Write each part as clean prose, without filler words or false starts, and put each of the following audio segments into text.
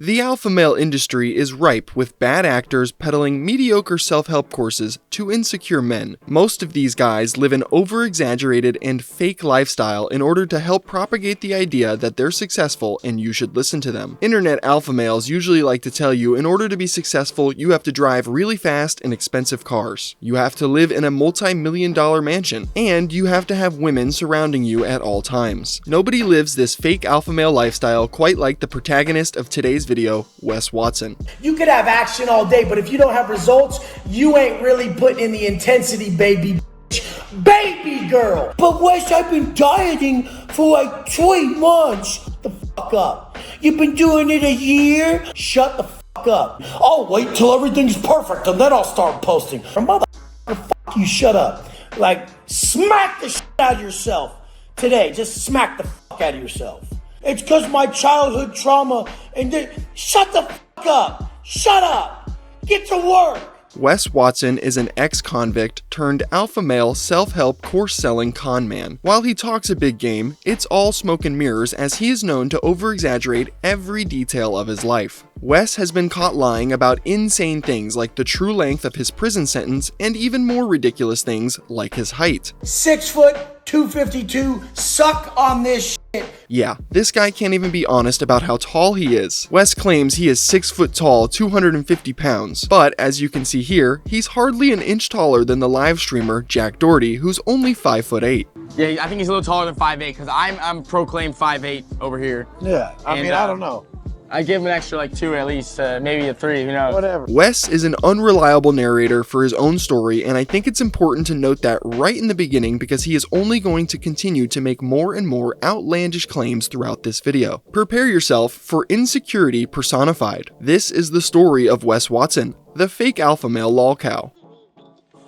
The alpha male industry is ripe with bad actors peddling mediocre self-help courses to insecure men. Most of these guys live an over-exaggerated and fake lifestyle in order to help propagate the idea that they're successful and you should listen to them. Internet alpha males usually like to tell you in order to be successful, you have to drive really fast and expensive cars. You have to live in a multi-million-dollar mansion, and you have to have women surrounding you at all times. Nobody lives this fake alpha male lifestyle quite like the protagonist of today's video, Wes Watson. You could have action all day, but if you don't have results, you ain't really putting in the intensity, baby girl. But Wes, I've been dieting for like 3 months. Shut the fuck up. You've been doing it a year? Shut the fuck up. I'll wait till everything's perfect and then I'll start posting. Motherfucker, fuck you, shut up. Like, smack the shit out of yourself today. Just smack the fuck out of yourself. It's because my childhood trauma and shut the fuck up. Shut up. Get to work. Wes Watson is an ex-convict turned alpha male self-help course-selling con man. While he talks a big game, it's all smoke and mirrors as he is known to over-exaggerate every detail of his life. Wes has been caught lying about insane things like the true length of his prison sentence and even more ridiculous things like his height. 6 foot, 252, suck on this shit. Yeah, this guy can't even be honest about how tall he is. Wes claims he is 6 foot tall, 250 pounds, but as you can see here, he's hardly an inch taller than the live streamer Jack Doherty, who's only 5'8". Yeah, I think he's a little taller than 5'8", because I'm proclaimed 5'8" over here. Yeah, I don't know. I give him an extra like 2 at least, maybe a 3, who knows. Whatever. Wes is an unreliable narrator for his own story, and I think it's important to note that right in the beginning because he is only going to continue to make more and more outlandish claims throughout this video. Prepare yourself for insecurity personified. This is the story of Wes Watson, the fake alpha male lolcow.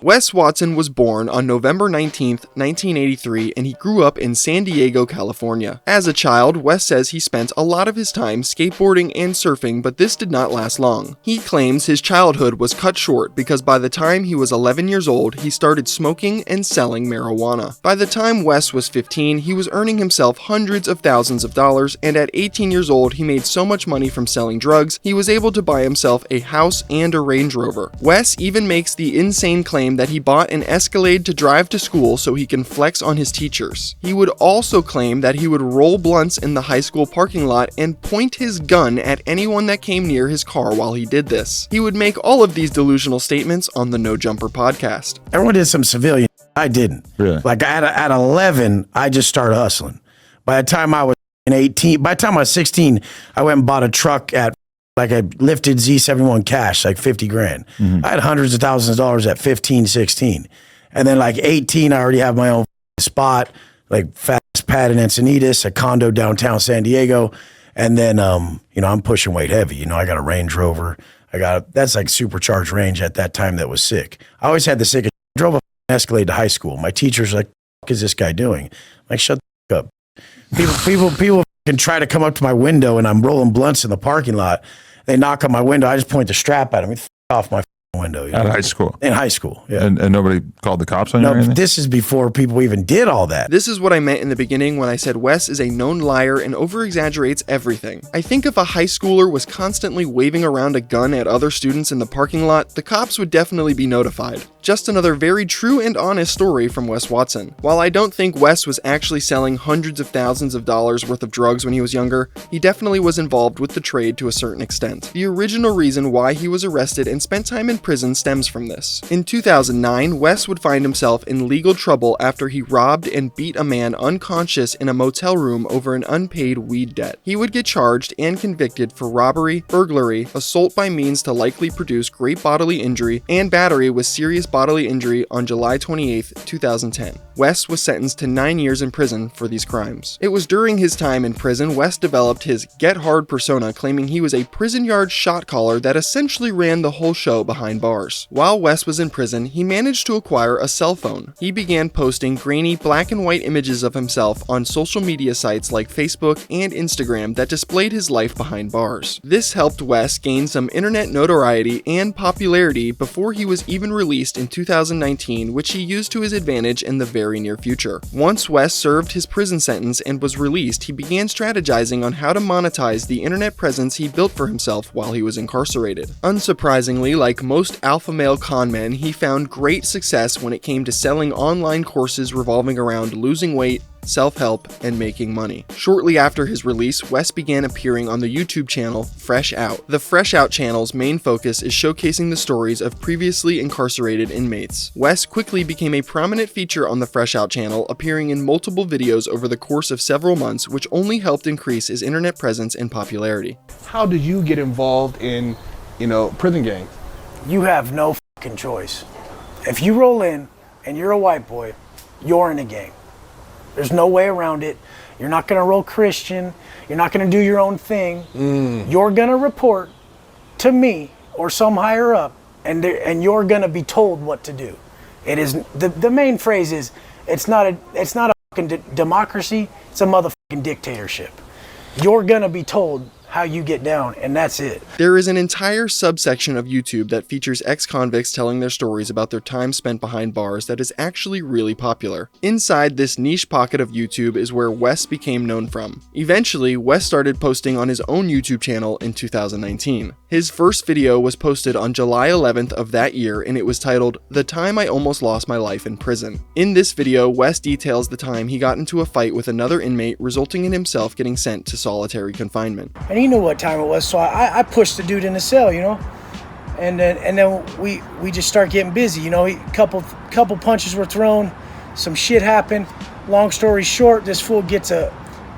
Wes Watson was born on November 19, 1983, and he grew up in San Diego, California. As a child, Wes says he spent a lot of his time skateboarding and surfing, but this did not last long. He claims his childhood was cut short because by the time he was 11 years old, he started smoking and selling marijuana. By the time Wes was 15, he was earning himself hundreds of thousands of dollars, and at 18 years old, he made so much money from selling drugs, he was able to buy himself a house and a Range Rover. Wes even makes the insane claim that he bought an Escalade to drive to school so he can flex on his teachers. He would also claim that he would roll blunts in the high school parking lot and point his gun at anyone that came near his car while he did this. He would make all of these delusional statements on the No Jumper podcast. Everyone did some civilian. I didn't. Really? Like at 11, I just started hustling. By the time I was 18, by the time I was 16, I went and bought a truck at like I lifted Z71 cash, like 50 grand. I had hundreds of thousands of dollars at 15, 16. And then like 18, I already have my own spot, like fast pad in Encinitas, a condo downtown San Diego. And then, I'm pushing weight heavy. I got a Range Rover. That's like supercharged range at that time that was sick. I always had the sick. I drove a Escalade to high school. My teacher's like, what is this guy doing? I'm like, shut the fuck up. People can try to come up to my window and I'm rolling blunts in the parking lot. They knock on my window. I just point the strap at them. F off my window. Out of high school? In high school, yeah. And nobody called the cops on you or anything? This is before people even did all that. This is what I meant in the beginning when I said Wes is a known liar and over-exaggerates everything. I think if a high schooler was constantly waving around a gun at other students in the parking lot, the cops would definitely be notified. Just another very true and honest story from Wes Watson. While I don't think Wes was actually selling hundreds of thousands of dollars worth of drugs when he was younger, he definitely was involved with the trade to a certain extent. The original reason why he was arrested and spent time in prison stems from this. In 2009, Wes would find himself in legal trouble after he robbed and beat a man unconscious in a motel room over an unpaid weed debt. He would get charged and convicted for robbery, burglary, assault by means to likely produce great bodily injury, and battery with serious bodily injury on July 28, 2010. Wes was sentenced to 9 years in prison for these crimes. It was during his time in prison Wes developed his Get Hard persona, claiming he was a prison yard shot caller that essentially ran the whole show behind bars. While Wes was in prison, he managed to acquire a cell phone. He began posting grainy black and white images of himself on social media sites like Facebook and Instagram that displayed his life behind bars. This helped Wes gain some internet notoriety and popularity before he was even released in 2019, which he used to his advantage in the very near future. Once Wes served his prison sentence and was released, he began strategizing on how to monetize the internet presence he built for himself while he was incarcerated. Unsurprisingly, like most alpha male con men, he found great success when it came to selling online courses revolving around losing weight, self-help, and making money. Shortly after his release, Wes began appearing on the YouTube channel Fresh Out. The Fresh Out channel's main focus is showcasing the stories of previously incarcerated inmates. Wes quickly became a prominent feature on the Fresh Out channel, appearing in multiple videos over the course of several months, which only helped increase his internet presence and popularity. How did you get involved in, prison gangs? You have no fucking choice. If you roll in and you're a white boy, you're in a gang. There's no way around it. You're not going to roll Christian. You're not going to do your own thing. You're going to report to me or some higher up, and you're going to be told what to do. It is the main phrase is it's not a fucking democracy. It's a motherfucking dictatorship. You're going to be told how you get down, and that's it. There is an entire subsection of YouTube that features ex-convicts telling their stories about their time spent behind bars that is actually really popular. Inside this niche pocket of YouTube is where Wes became known from. Eventually, Wes started posting on his own YouTube channel in 2019. His first video was posted on July 11th of that year, and it was titled, "The Time I Almost Lost My Life in Prison." In this video, Wes details the time he got into a fight with another inmate, resulting in himself getting sent to solitary confinement. And he knew what time it was, so I pushed the dude in the cell, and then we just start getting busy, a couple punches were thrown, some shit happened. Long story short, this fool gets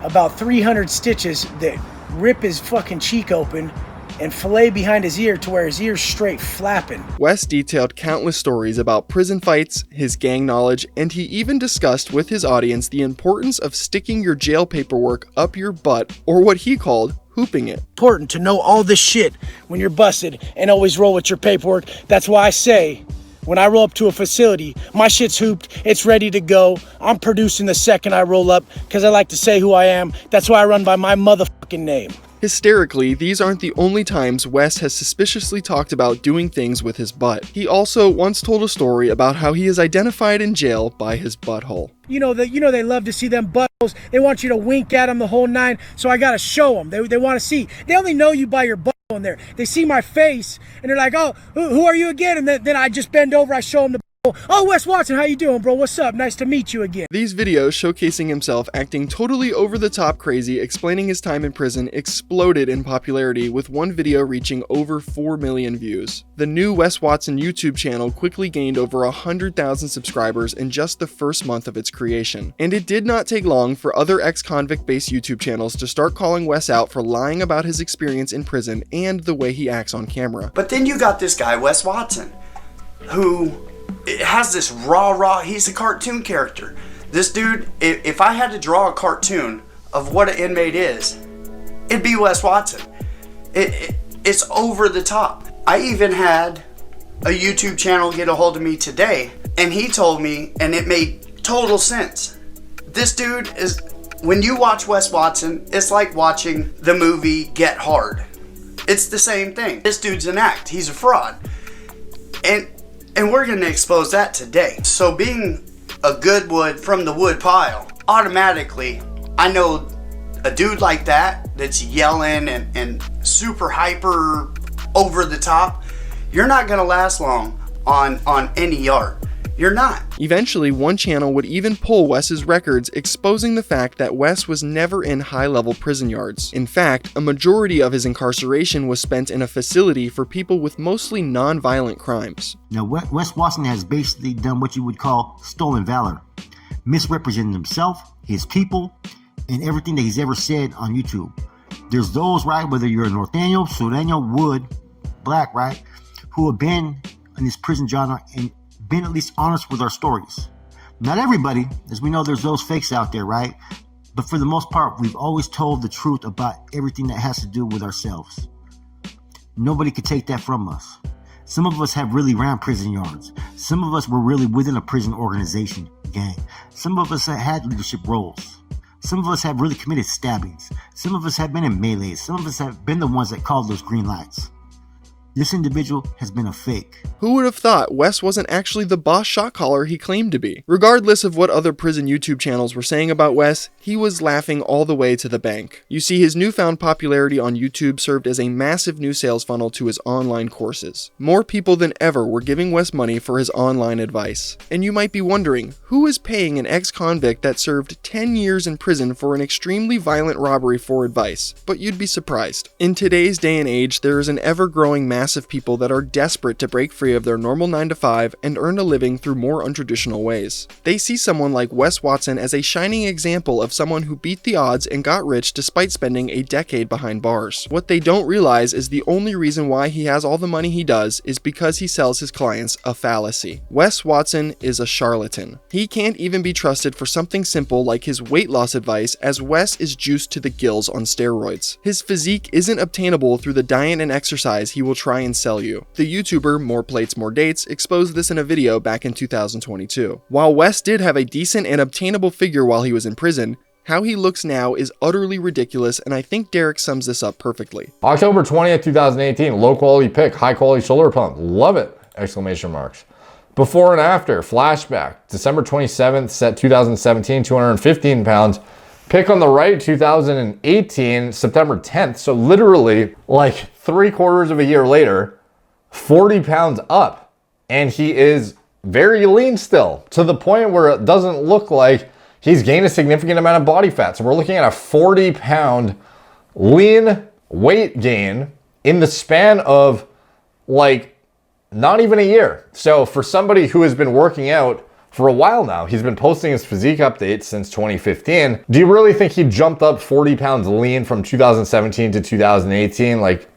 about 300 stitches that rip his fucking cheek open and fillet behind his ear to where his ear's straight flapping. Wes detailed countless stories about prison fights, his gang knowledge, and he even discussed with his audience the importance of sticking your jail paperwork up your butt, or what he called hooping it. Important to know all this shit when you're busted and always roll with your paperwork. That's why I say, when I roll up to a facility, my shit's hooped, it's ready to go. I'm producing the second I roll up because I like to say who I am. That's why I run by my motherfucking name. Hysterically, these aren't the only times Wes has suspiciously talked about doing things with his butt. He also once told a story about how he is identified in jail by his butthole. They love to see them buttholes. They want you to wink at them the whole nine, so I gotta show them. They want to see. They only know you by your butthole in there. They see my face, and they're like, oh, who are you again? And then I just bend over, I show them the oh, Wes Watson, how you doing, bro? What's up? Nice to meet you again. These videos showcasing himself acting totally over-the-top crazy, explaining his time in prison, exploded in popularity, with one video reaching over 4 million views. The new Wes Watson YouTube channel quickly gained over 100,000 subscribers in just the first month of its creation. And it did not take long for other ex-convict-based YouTube channels to start calling Wes out for lying about his experience in prison and the way he acts on camera. But then you got this guy, Wes Watson, who has this he's a cartoon character. This dude, if I had to draw a cartoon of what an inmate is, it'd be Wes Watson. It's over the top. I even had a YouTube channel get a hold of me today, and he told me, and it made total sense. This dude is, when you watch Wes Watson, it's like watching the movie Get Hard. It's the same thing. This dude's an act. He's a fraud. And we're going to expose that today. So being a good wood from the wood pile, automatically, I know a dude like that that's yelling and super hyper over the top, you're not going to last long on any yard. You're not. Eventually, one channel would even pull Wes's records, exposing the fact that Wes was never in high-level prison yards. In fact, a majority of his incarceration was spent in a facility for people with mostly non-violent crimes. Now, Wes Watson has basically done what you would call stolen valor, misrepresenting himself, his people, and everything that he's ever said on YouTube. There's those, right, whether you're a Norteño, Sureño, Wood, Black, right, who have been in this prison genre and been at least honest with our stories. Not everybody, as we know, there's those fakes out there, right? But for the most part, we've always told the truth about everything that has to do with ourselves. Nobody could take that from us. Some of us have really ran prison yards. Some of us were really within a prison organization, gang. Some of us have had leadership roles. Some of us have really committed stabbings. Some of us have been in melees. Some of us have been the ones that called those green lights. This individual has been a fake. Who would have thought Wes wasn't actually the boss shot caller he claimed to be? Regardless of what other prison YouTube channels were saying about Wes, he was laughing all the way to the bank. You see, his newfound popularity on YouTube served as a massive new sales funnel to his online courses. More people than ever were giving Wes money for his online advice. And you might be wondering, who is paying an ex-convict that served 10 years in prison for an extremely violent robbery for advice? But you'd be surprised. In today's day and age, there is an ever-growing mass of people that are desperate to break free of their normal 9-to-5 and earn a living through more untraditional ways. They see someone like Wes Watson as a shining example of someone who beat the odds and got rich despite spending a decade behind bars. What they don't realize is the only reason why he has all the money he does is because he sells his clients a fallacy. Wes Watson is a charlatan. He can't even be trusted for something simple like his weight loss advice, as Wes is juiced to the gills on steroids. His physique isn't obtainable through the diet and exercise he will try and sell you. The YouTuber More Plates More Dates exposed this in a video back in 2022. While Wes did have a decent and obtainable figure while he was in prison, how he looks now is utterly ridiculous, and I think Derek sums this up perfectly. October 20th, 2018, low quality pic, high quality shoulder pump, love it! Exclamation marks. Before and after, flashback, December 27th, set 2017, 215 pounds. Pic on the right, 2018, September 10th. So literally like 3/4 of a year later, 40 pounds up. And he is very lean still, to the point where it doesn't look like he's gained a significant amount of body fat. So we're looking at a 40-pound lean weight gain in the span of like not even a year. So for somebody who has been working out for a while now, he's been posting his physique updates since 2015. Do you really think he jumped up 40 pounds lean from 2017 to 2018? Like,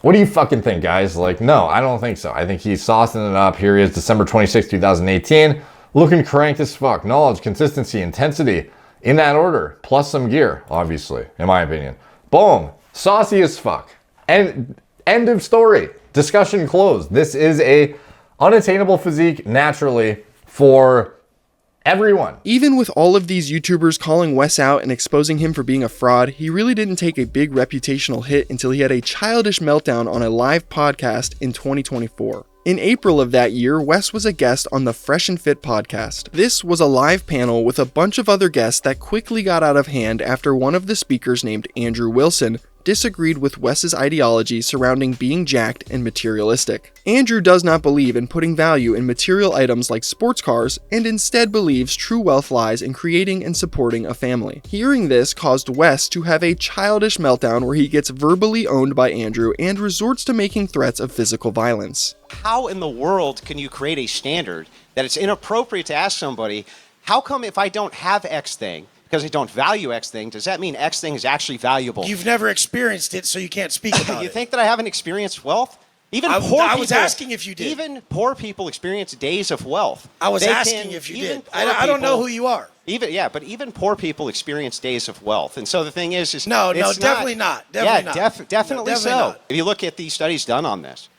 what do you fucking think, guys? Like, no, I don't think so. I think he's saucing it up. Here he is, December 26, 2018. Looking cranked as fuck. Knowledge, consistency, intensity, in that order. Plus some gear, obviously, in my opinion. Boom. Saucy as fuck. And end of story. Discussion closed. This is a unattainable physique naturally for everyone. Even with all of these YouTubers calling Wes out and exposing him for being a fraud, he really didn't take a big reputational hit until he had a childish meltdown on a live podcast in 2024. In April of that year, Wes was a guest on the Fresh and Fit podcast. This was a live panel with a bunch of other guests that quickly got out of hand after one of the speakers, named Andrew Wilson, disagreed with Wes's ideology surrounding being jacked and materialistic. Andrew does not believe in putting value in material items like sports cars, and instead believes true wealth lies in creating and supporting a family. Hearing this caused Wes to have a childish meltdown where he gets verbally owned by Andrew and resorts to making threats of physical violence. How in the world can you create a standard that it's inappropriate to ask somebody, how come if I don't have X thing, because I don't value X thing, does that mean X thing is actually valuable? You've never experienced it, so you can't speak about it. You think that I haven't experienced wealth? Even poor people. I was asking if you did. Even poor people experience days of wealth. I was asking if you did. I don't know who you are. But even poor people experience days of wealth. And so the thing is no, definitely not. Definitely so. Not. If you look at the studies done on this,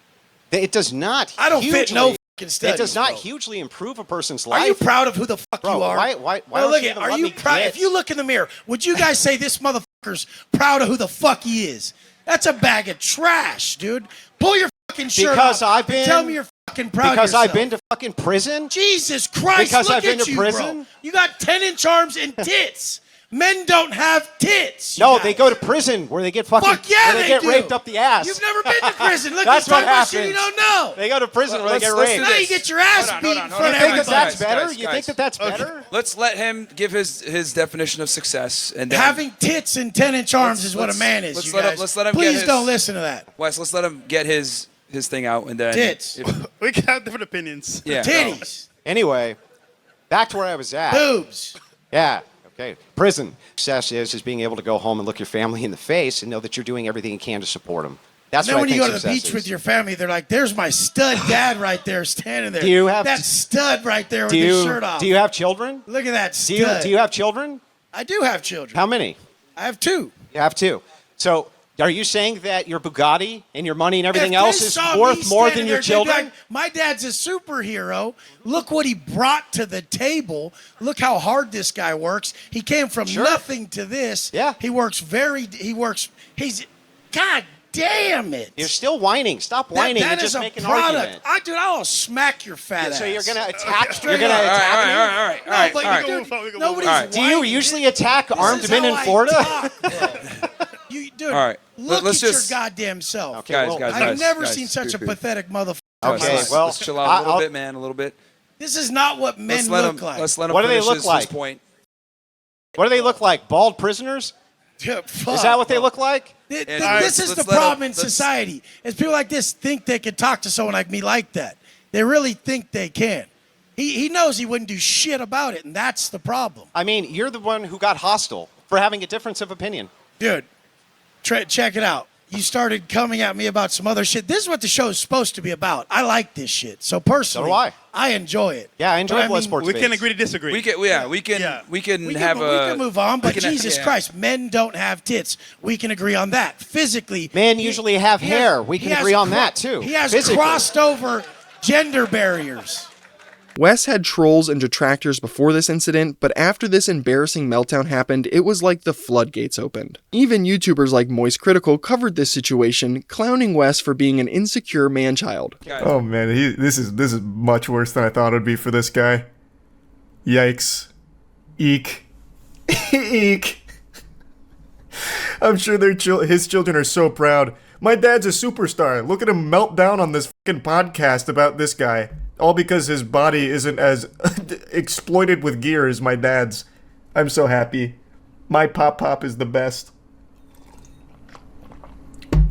it does not. I don't fit no fucking studies. It does not hugely improve a person's life. Are you proud of who the fuck you are? Why look at? Are you proud? If you look in the mirror, would you guys say this motherfucker's proud of who the fuck he is? That's a bag of trash, dude. Pull your fucking shirt off. Tell me you're fucking proud of yourself. Because I've been to fucking prison? Jesus Christ, because look I've been at to you, prison? Bro. You got 10-inch arms and tits. Men don't have tits. No, they go to prison where they get fucking. Fuck yeah, they get raped up the ass. You've never been to prison. Look, that's what happens. Shit you don't know. They go to prison where they get raped. Now you get your ass beat in front of everybody. You think that's better? You think that's better? Let's let him give his definition of success. And having tits and 10-inch arms is what a man is. Let's let him. Please don't listen to that. Wes, let's let him get his thing out, and then tits. We can have different opinions. Yeah. Titties. Anyway, back to where I was at. Boobs. Yeah. Okay. Prison. Success is being able to go home and look your family in the face and know that you're doing everything you can to support them. That's and then what when I think you go to the success beach is. with your family, they're like, "There's my stud dad right there, standing there. Do you have that stud right there with his shirt off? Do you have children? Look at that stud. Do you have children? I do have children. How many? I have 2. You have 2. So are you saying that your Bugatti and your money and everything else is worth more than your children? Like, my dad's a superhero. Look what he brought to the table. Look how hard this guy works. He came from nothing to this. Yeah. He's God damn it! You're still whining. Stop whining and just make an argument. Dude, I'll smack your fat ass. So you're gonna attack? You're Straight gonna up. attack me? All right. Nobody's Do you usually attack armed men in Florida? Dude, All right. look Let's at just your goddamn self. Okay, I've never seen such a pathetic motherfucker. Okay, well, let's chill out a little bit, man. A little bit. This is not what men look like. Let's let him What do they finish look his like? point. What do they look like? Bald prisoners? Yeah, Is that what they look like? This is the problem in society. Is people like this think they can talk to someone like me like that. They really think they can. He knows he wouldn't do shit about it, and that's the problem. I mean, you're the one who got hostile for having a difference of opinion. Dude, check it out. You started coming at me about some other shit. This is what the show is supposed to be about. I like this shit. So personally, So do I enjoy it. Yeah, I enjoy blood sports. We can agree to disagree. We can We can move on, but Jesus Christ, men don't have tits. We can agree on that. Physically, men usually have hair. We can agree on that too. He has crossed over gender barriers. Wes had trolls and detractors before this incident, but after this embarrassing meltdown happened, it was like the floodgates opened. Even YouTubers like Moist Critical covered this situation, clowning Wes for being an insecure man-child. Oh man, this is much worse than I thought it would be for this guy. Yikes. Eek. Eek. I'm sure his children are so proud. My dad's a superstar. Look at him melt down on this fucking podcast about this guy. All because his body isn't as exploited with gear as my dad's. I'm so happy. My pop is the best.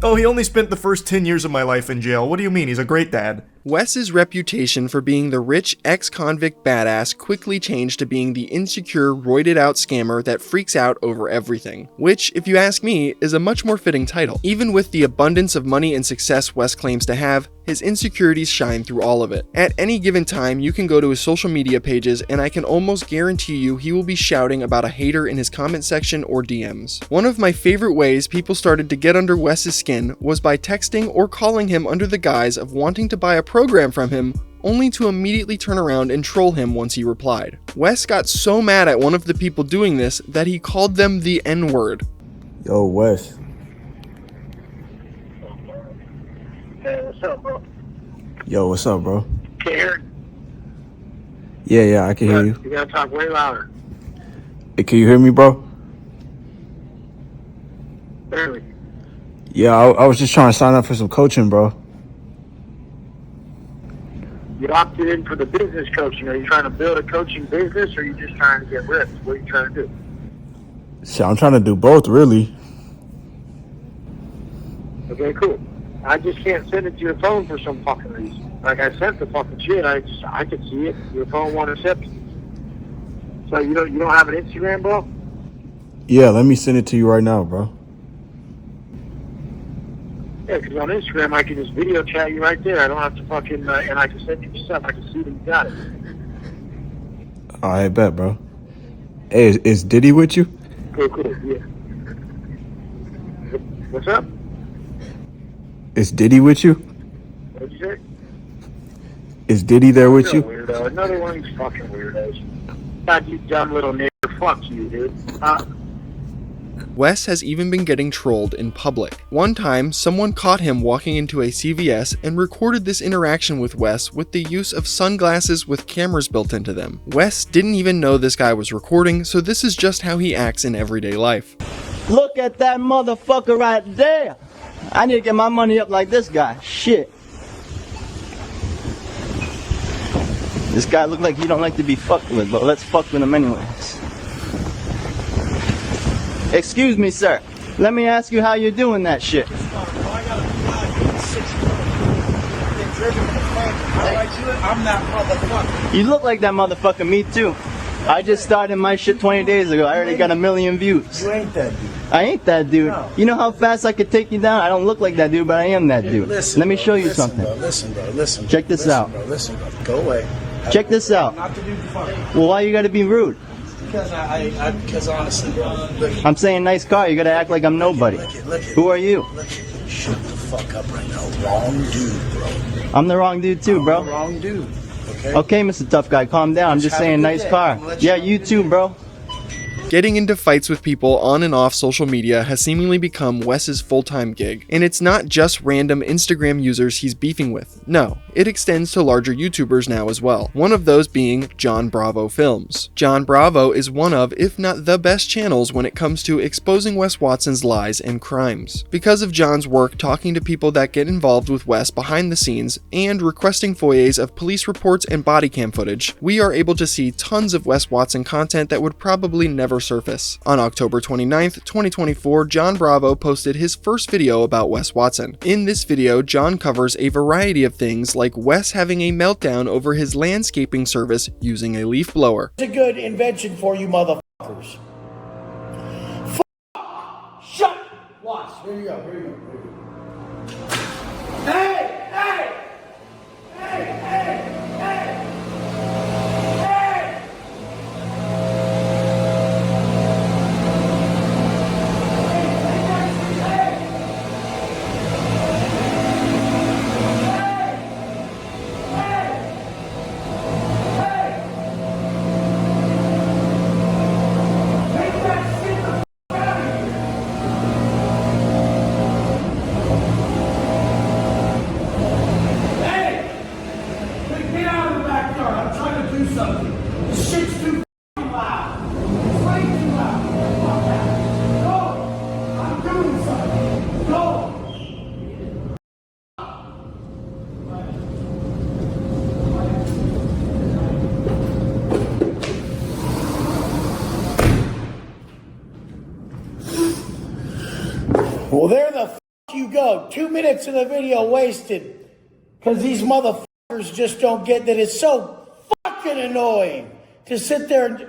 Oh, he only spent the first 10 years of my life in jail. What do you mean? He's a great dad. Wes's reputation for being the rich ex-convict badass quickly changed to being the insecure, roided-out scammer that freaks out over everything. Which, if you ask me, is a much more fitting title. Even with the abundance of money and success Wes claims to have, his insecurities shine through all of it. At any given time, you can go to his social media pages, and I can almost guarantee you he will be shouting about a hater in his comment section or DMs. One of my favorite ways people started to get under Wes's skin was by texting or calling him under the guise of wanting to buy a program from him, only to immediately turn around and troll him once he replied. Wes got so mad at one of the people doing this that he called them the N-word. Yo, Wes. Hey, what's up, bro? Yo, what's up, bro? Can you hear? Yeah, I can hear you. You gotta talk way louder. Hey, can you hear me, bro? Barely. Yeah, I was just trying to sign up for some coaching, bro. You opted in for the business coaching. Are you trying to build a coaching business, or are you just trying to get ripped? What are you trying to do? Shit, I'm trying to do both, really. Okay, cool. I just can't send it to your phone for some fucking reason. Like, I sent the fucking shit. I could see it. Your phone won't accept it. So you don't have an Instagram, bro? Yeah, let me send it to you right now, bro. Yeah, because on Instagram, I can just video chat you right there. I don't have to fucking, and I can send you stuff. I can see that you got it. All right, bet, bro. Hey, is Diddy with you? Cool, yeah. What's up? Is Diddy with you? What'd you say? Is Diddy there with you? Weirdo. Another one of these fucking weirdos. God, you dumb little nigger. Fuck you, dude. Wes has even been getting trolled in public. One time, someone caught him walking into a CVS and recorded this interaction with Wes with the use of sunglasses with cameras built into them. Wes didn't even know this guy was recording, so this is just how he acts in everyday life. Look at that motherfucker right there. I need to get my money up like this guy. Shit. This guy look like he don't like to be fucked with, but let's fuck with him anyways. Excuse me, sir. Let me ask you how you're doing that shit. I'm that motherfucker. You look like that motherfucker, me too. I just started my shit 20 days ago. I already got 1 million views. You ain't that dude. I ain't that dude. No. You know how fast I could take you down? I don't look like that dude, but I am that dude. Listen, Let me show you something. Listen, bro. Check this out. Listen, bro. Go away. Check this out. Not to do the fuck. Well, why you gotta be rude? Because honestly, bro. Look, I'm saying nice car. You gotta act like I'm nobody. Who are you? shut the fuck up right now. Wrong dude, bro. I'm the wrong dude too, bro. I'm the wrong dude. Okay. Okay, Mr. Tough Guy, calm down. I'm just saying nice car. Yeah, you too, bro. Getting into fights with people on and off social media has seemingly become Wes's full-time gig, and it's not just random Instagram users he's beefing with. No, it extends to larger YouTubers now as well, one of those being John Bravo Films. John Bravo is one of, if not the best channels when it comes to exposing Wes Watson's lies and crimes. Because of John's work talking to people that get involved with Wes behind the scenes and requesting FOIAs of police reports and body cam footage, we are able to see tons of Wes Watson content that would probably never surface. On October 29th, 2024, John Bravo posted his first video about Wes Watson. In this video, John covers a variety of things like Wes having a meltdown over his landscaping service using a leaf blower. It's a good invention for you motherfuckers. Shut! Watch. Here you go. Here you go. Here you go. Hey! Hey! Hey! Hey! Hey! Well, there the you go. 2 minutes of the video wasted because these motherfuckers just don't get that it's so fucking annoying to sit there and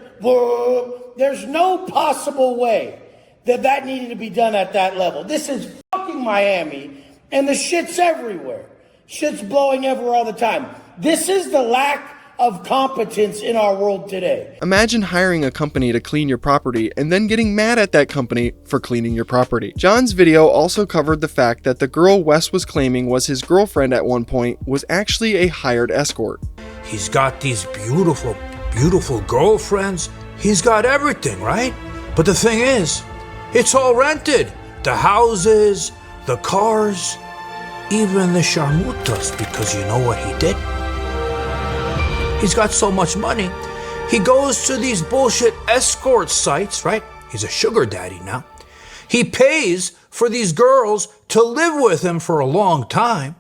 there's no possible way that needed to be done at that level. This is fucking Miami and the shit's everywhere. Shit's blowing everywhere all the time. This is the lack of competence in our world today. Imagine hiring a company to clean your property and then getting mad at that company for cleaning your property. John's video also covered the fact that the girl Wes was claiming was his girlfriend at one point was actually a hired escort. He's got these beautiful, beautiful girlfriends. He's got everything, right? But the thing is, it's all rented. The houses, the cars, even the sharmutas, because you know what he did? He's got so much money, he goes to these bullshit escort sites, right? He's a sugar daddy now. He pays for these girls to live with him for a long time,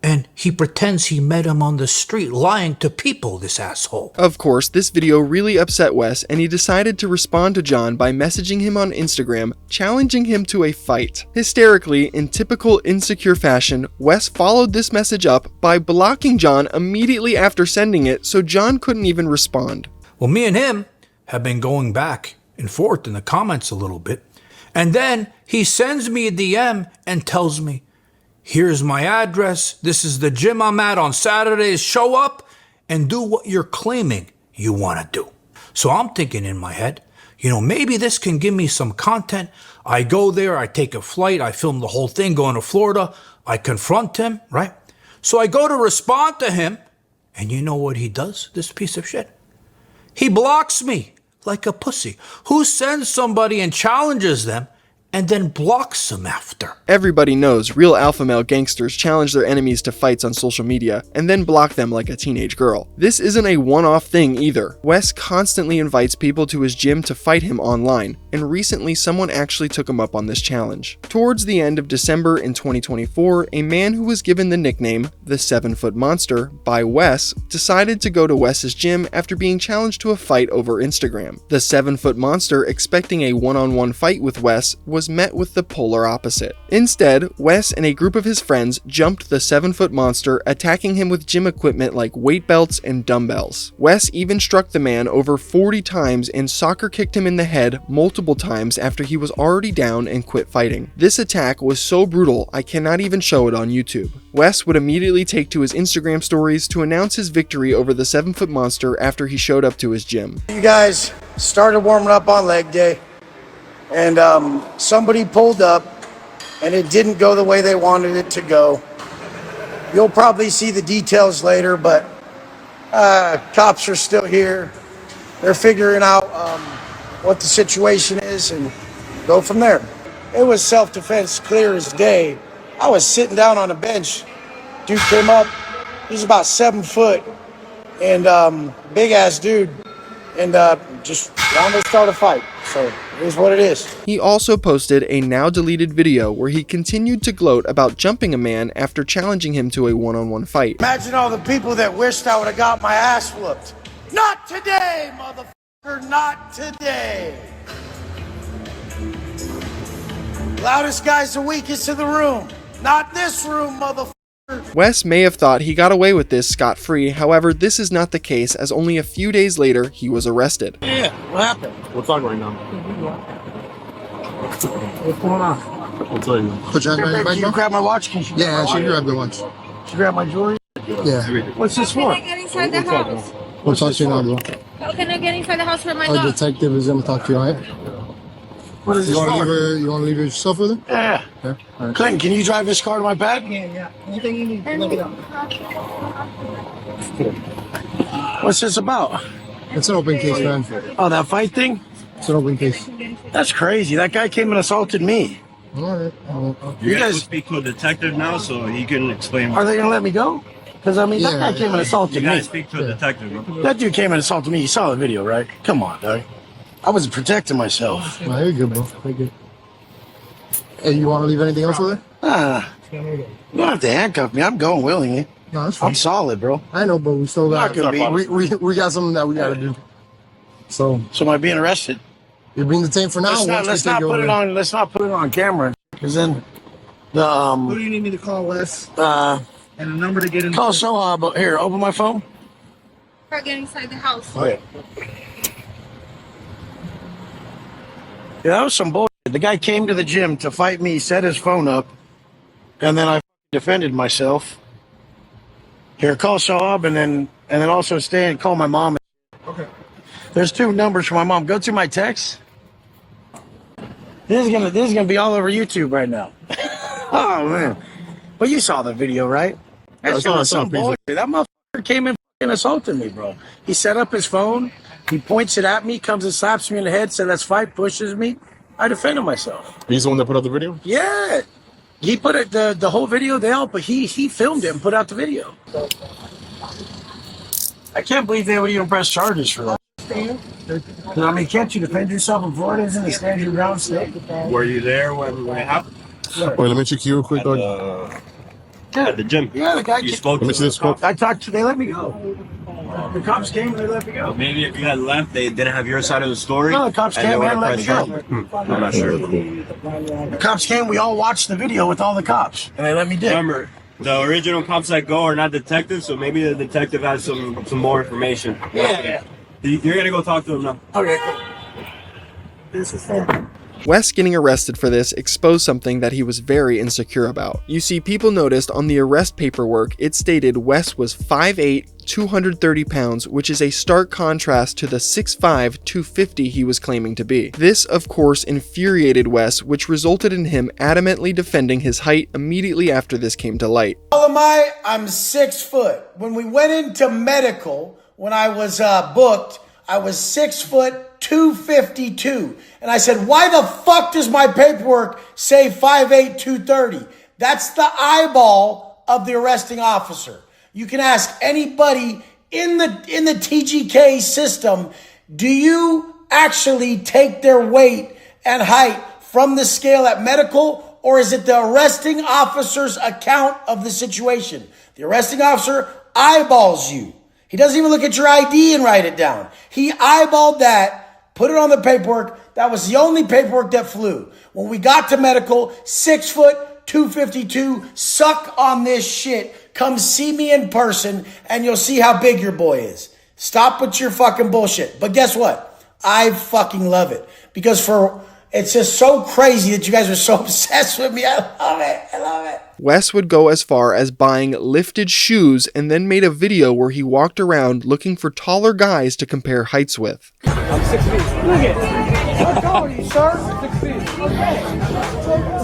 and he pretends he met him on the street lying to people, this asshole. Of course, this video really upset Wes, and he decided to respond to John by messaging him on Instagram, challenging him to a fight. Hysterically, in typical insecure fashion, Wes followed this message up by blocking John immediately after sending it, so John couldn't even respond. Well, me and him have been going back and forth in the comments a little bit, and then he sends me a DM and tells me, here's my address, this is the gym I'm at on Saturdays, show up and do what you're claiming you want to do. So I'm thinking in my head, maybe this can give me some content. I go there, I take a flight, I film the whole thing, going to Florida, I confront him, right? So I go to respond to him, and you know what he does, this piece of shit? He blocks me like a pussy. Who sends somebody and challenges them and then blocks them after? Everybody knows real alpha male gangsters challenge their enemies to fights on social media and then block them like a teenage girl. This isn't a one-off thing either. Wes constantly invites people to his gym to fight him online, and recently someone actually took him up on this challenge. Towards the end of December in 2024, a man who was given the nickname the 7-Foot Monster by Wes decided to go to Wes's gym after being challenged to a fight over Instagram. The 7-Foot Monster, expecting a one-on-one fight with Wes, was met with the polar opposite. Instead, Wes and a group of his friends jumped the 7-Foot Monster, attacking him with gym equipment like weight belts and dumbbells. Wes even struck the man over 40 times and soccer kicked him in the head multiple times after he was already down and quit fighting. This attack was so brutal I cannot even show it on YouTube. Wes would immediately take to his Instagram stories to announce his victory over the 7-Foot Monster after he showed up to his gym. You guys started warming up on leg day, and somebody pulled up and it didn't go the way they wanted it to go. You'll probably see the details later, but cops are still here. They're figuring out what the situation is and go from there. It was self-defense, clear as day. I was sitting down on a bench. Dude came up. He's about 7 foot and big ass dude, and just wanted to start a fight. So it is what it is. He also posted a now deleted video where he continued to gloat about jumping a man after challenging him to a one-on-one fight. Imagine all the people that wished I would have got my ass whooped. Not today, motherfucker, not today. Loudest guy's the weakest in the room. Not this room, motherfucker. Wes may have thought he got away with this scot-free, however, this is not the case, as only a few days later, he was arrested. Yeah, what happened? What's on right now? What's going on? I'll tell you. Can you grab my watch? Yeah, she grabbed the watch. She grabbed my jewelry? Yeah. What's this for? Can I get inside the house? What's on you now, bro? How can I get inside the house with my Our dog? detective is going to talk to you, all right? What is this for? You want to leave your stuff with her? Yeah. Yeah. All right. Clinton, can you drive this car to my pad? Yeah. Anything you need, let me know. What's this about? It's an open case, man. Oh, that fight thing? It's an open case. That's crazy. That guy came and assaulted me. All right. You guys speak to a detective now, so he can explain. Are they going to let me go? Because, I mean, that guy came and assaulted me. Speak to a detective. Bro. That dude came and assaulted me. You saw the video, right? Come on, dog. I was protecting myself. Well, you're good, bro. You're good. Hey, you want to leave anything else with her? You don't have to handcuff me. I'm going willingly. No, that's fine. I'm solid, bro. I know, but we still got Not gonna be. we got something that we got to do. So am I being arrested? You're being detained for now. Let's not put it on camera, because then the Who do you need me to call, Wes? and a number to get in. Call Soha, but here, open my phone. For getting inside the house. Oh yeah. Yeah, that was some bullshit. The guy came to the gym to fight me, set his phone up, and then I defended myself. Here, call Shahab, and then also stay and call my mom. Okay. There's 2 numbers for my mom. Go to my text. This is gonna be all over YouTube right now. Oh man! But you saw the video, right? That's some bullshit. That motherfucker came and fucking assaulted me, bro. He set up his phone. He points it at me, comes and slaps me in the head, said let's fight, pushes me. I defended myself. He's the one that put up the video? Yeah. He put it the whole video there, but he filmed it and put out the video. I can't believe they would even press charges for that. I mean, can't you defend yourself in Florida? Isn't it stand your ground state? Were you there when it happened? Wait, let me check you real quick, dog. At the gym. Yeah, the guy. You spoke Let me to see this quote. I talked to. They let me go. The cops came and they let me go. Maybe if you had left, they didn't have your side of the story. No, the cops came and let me go. I'm not sure. The cops came. We all watched the video with all the cops, and they let me do. Remember, the original cops that go are not detectives, so maybe the detective has some more information. Yeah. You're gonna go talk to him now. Okay, cool. This is fun. Wes getting arrested for this exposed something that he was very insecure about. You see, people noticed on the arrest paperwork it stated Wes was 5'8", 230 pounds, which is a stark contrast to the 6'5", 250 he was claiming to be. This, of course, infuriated Wes, which resulted in him adamantly defending his height immediately after this came to light. How am I? I'm 6 foot. When we went into medical, when I was booked, I was 6 foot 252. And I said, why the fuck does my paperwork say 5'8", 230? That's the eyeball of the arresting officer. You can ask anybody in the TGK system, do you actually take their weight and height from the scale at medical, or is it the arresting officer's account of the situation? The arresting officer eyeballs you. He doesn't even look at your ID and write it down. He eyeballed that, put it on the paperwork. That was the only paperwork that flew. When we got to medical, 6 foot, 252, suck on this shit. Come see me in person and you'll see how big your boy is. Stop with your fucking bullshit. But guess what? I fucking love it. Because it's just so crazy that you guys are so obsessed with me. I love it. I love it. Wes would go as far as buying lifted shoes and then made a video where he walked around looking for taller guys to compare heights with. I'm 6 feet. Look at it. How tall are you, sir? 6 feet. Okay.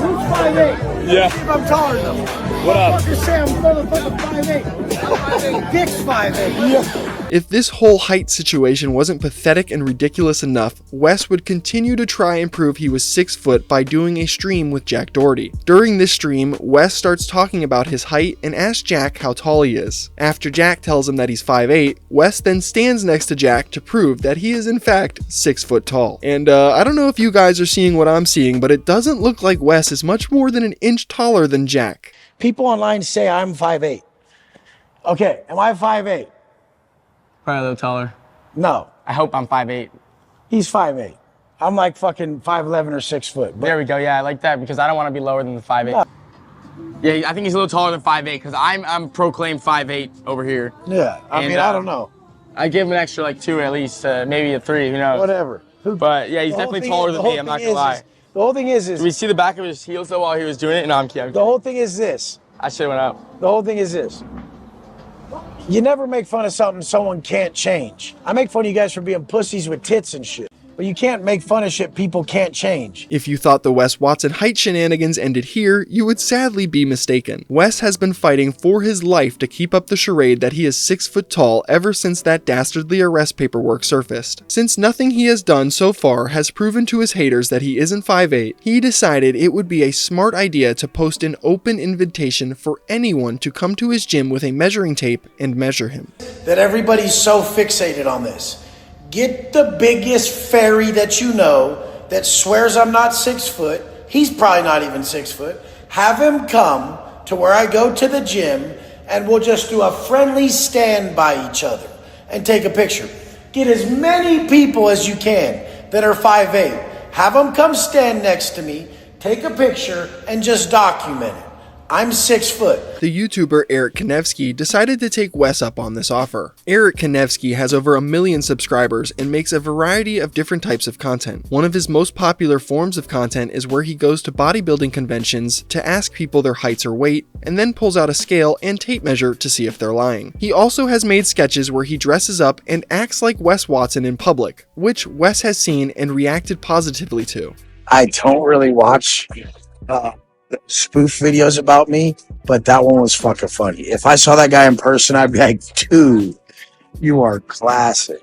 Who's 5'8"? Yeah. See if I'm taller than them. What up? Motherfucker say I'm motherfucking 5'8". Dick's 5'8". Yeah. If this whole height situation wasn't pathetic and ridiculous enough, Wes would continue to try and prove he was 6 foot by doing a stream with Jack Doherty. During this stream, Wes starts talking about his height and asks Jack how tall he is. After Jack tells him that he's 5'8", Wes then stands next to Jack to prove that he is in fact 6 foot tall. And I don't know if you guys are seeing what I'm seeing, but it doesn't look like Wes is much more than an inch taller than Jack. People online say I'm 5'8". Okay, am I 5'8"? Probably a little taller. No. I hope I'm 5'8". He's 5'8". I'm like fucking 5'11" or 6 foot. There we go. Yeah, I like that because I don't want to be lower than the 5'8". No. Yeah, I think he's a little taller than 5'8" because I'm proclaimed 5'8" over here. Yeah, I mean, I don't know. I give him an extra like 2 at least, maybe a 3, who knows. Whatever. But yeah, he's definitely taller than me, I'm not gonna lie. The whole thing is Did we see the back of his heels though while he was doing it? No, I'm kidding. The whole thing is this. I should've went up. The whole thing is this. You never make fun of something someone can't change. I make fun of you guys for being pussies with tits and shit. But you can't make fun of shit people can't change. If you thought the Wes Watson height shenanigans ended here, you would sadly be mistaken. Wes has been fighting for his life to keep up the charade that he is 6 foot tall ever since that dastardly arrest paperwork surfaced. Since nothing he has done so far has proven to his haters that he isn't 5'8", he decided it would be a smart idea to post an open invitation for anyone to come to his gym with a measuring tape and measure him. That everybody's so fixated on this. Get the biggest fairy that you know that swears I'm not 6 foot. He's probably not even 6 foot. Have him come to where I go to the gym and we'll just do a friendly stand by each other and take a picture. Get as many people as you can that are 5'8". Have them come stand next to me, take a picture, and just document it. I'm 6 foot. The YouTuber Eric Konevsky decided to take Wes up on this offer. Eric Konevsky has over 1 million subscribers and makes a variety of different types of content. One of his most popular forms of content is where he goes to bodybuilding conventions to ask people their heights or weight, and then pulls out a scale and tape measure to see if they're lying. He also has made sketches where he dresses up and acts like Wes Watson in public, which Wes has seen and reacted positively to. I don't really watch spoof videos about me, but that one was fucking funny. If I saw that guy in person, I'd be like, dude, you are classic.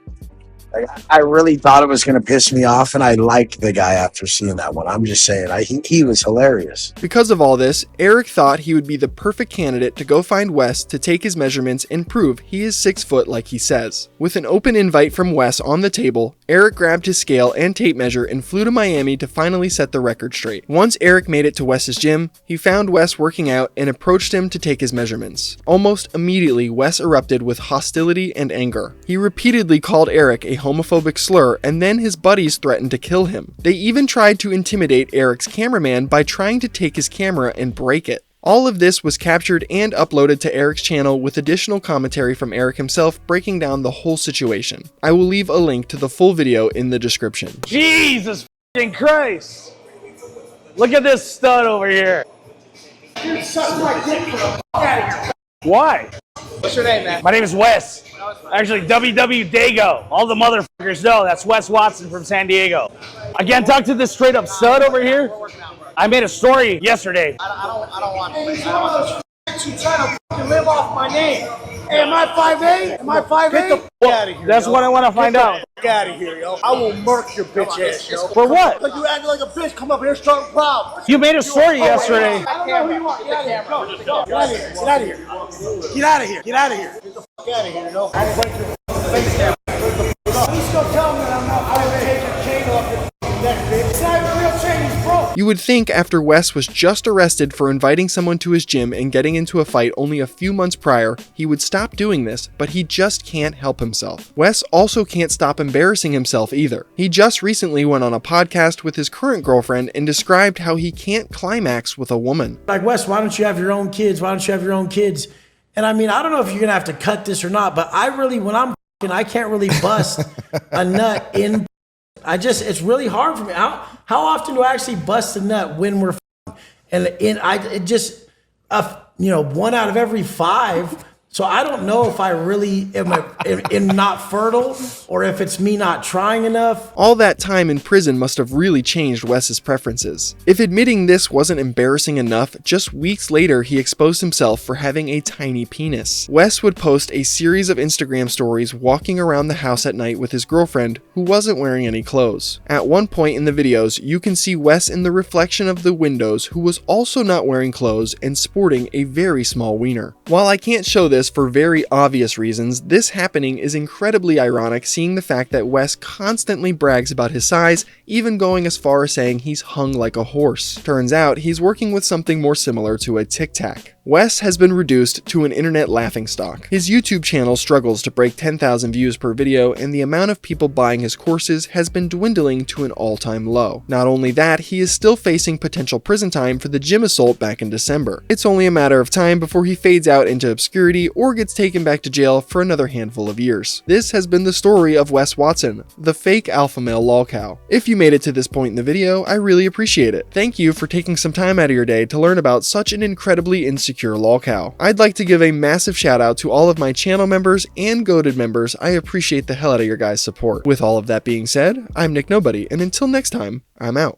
Like, I really thought it was going to piss me off, and I liked the guy after seeing that one. I'm just saying, he was hilarious. Because of all this, Eric thought he would be the perfect candidate to go find Wes to take his measurements and prove he is 6 foot like he says. With an open invite from Wes on the table, Eric grabbed his scale and tape measure and flew to Miami to finally set the record straight. Once Eric made it to Wes's gym, he found Wes working out and approached him to take his measurements. Almost immediately, Wes erupted with hostility and anger. He repeatedly called Eric a homophobic slur, and then his buddies threatened to kill him. They even tried to intimidate Eric's cameraman by trying to take his camera and break it. All of this was captured and uploaded to Eric's channel with additional commentary from Eric himself breaking down the whole situation. I will leave a link to the full video in the description. Jesus f***ing Christ! Look at this stud over here. Dude, suck my dick for the f*** out of here. Why? What's your name, man? My name is Wes. Actually, WW Dago. All the motherfuckers know that's Wes Watson from San Diego. I can't talk to this straight up stud over here. I made a story yesterday. I don't want Hey, some of those you trying to fucking live off my name. Hey, am I 5'8"? Am I 5'8"? Get the f*** out of here. That's what I want to find out. Get out of here, yo. I will murk your bitch ass, yo. For what? Like you acting like a bitch. Come up here, starting problems. You made a story yesterday. I don't know who you are. Get out of here. Go. Get out of here. Get out of here. Get out of here. Get out of here. Get the fuck out of here, yo. I'll break your face down. Please don't tell me that I'm not. I will take your chain off your neck, bitch. It's not even a real chain. He's broke. You would think after Wes was just arrested for inviting someone to his gym and getting into a fight only a few months prior, he would stop doing this, but he just can't help himself. Wes also can't stop embarrassing himself either. He just recently went on a podcast with his current girlfriend and described how he can't climax with a woman. Like, Wes, why don't you have your own kids? Why don't you have your own kids? And I mean, I don't know if you're going to have to cut this or not, but I really, when I'm I can't really bust a nut in. It's really hard for me. How often do I actually bust a nut when we're and it just 1 out of every 5 So I don't know if I really am not fertile or if it's me not trying enough. All that time in prison must have really changed Wes's preferences. If admitting this wasn't embarrassing enough, just weeks later he exposed himself for having a tiny penis. Wes would post a series of Instagram stories walking around the house at night with his girlfriend, who wasn't wearing any clothes. At one point in the videos, you can see Wes in the reflection of the windows, who was also not wearing clothes and sporting a very small wiener. While I can't show this for very obvious reasons, this happening is incredibly ironic, seeing the fact that Wes constantly brags about his size, even going as far as saying he's hung like a horse. Turns out he's working with something more similar to a tic tac. Wes has been reduced to an internet laughingstock. His YouTube channel struggles to break 10,000 views per video, and the amount of people buying his courses has been dwindling to an all-time low. Not only that, he is still facing potential prison time for the gym assault back in December. It's only a matter of time before he fades out into obscurity or gets taken back to jail for another handful of years. This has been the story of Wes Watson, the fake alpha male lolcow. If you made it to this point in the video, I really appreciate it. Thank you for taking some time out of your day to learn about such an incredibly insecure lolcow. I'd like to give a massive shout out to all of my channel members and goated members. I appreciate the hell out of your guys' support. With all of that being said, I'm Nick Nobody, and until next time, I'm out.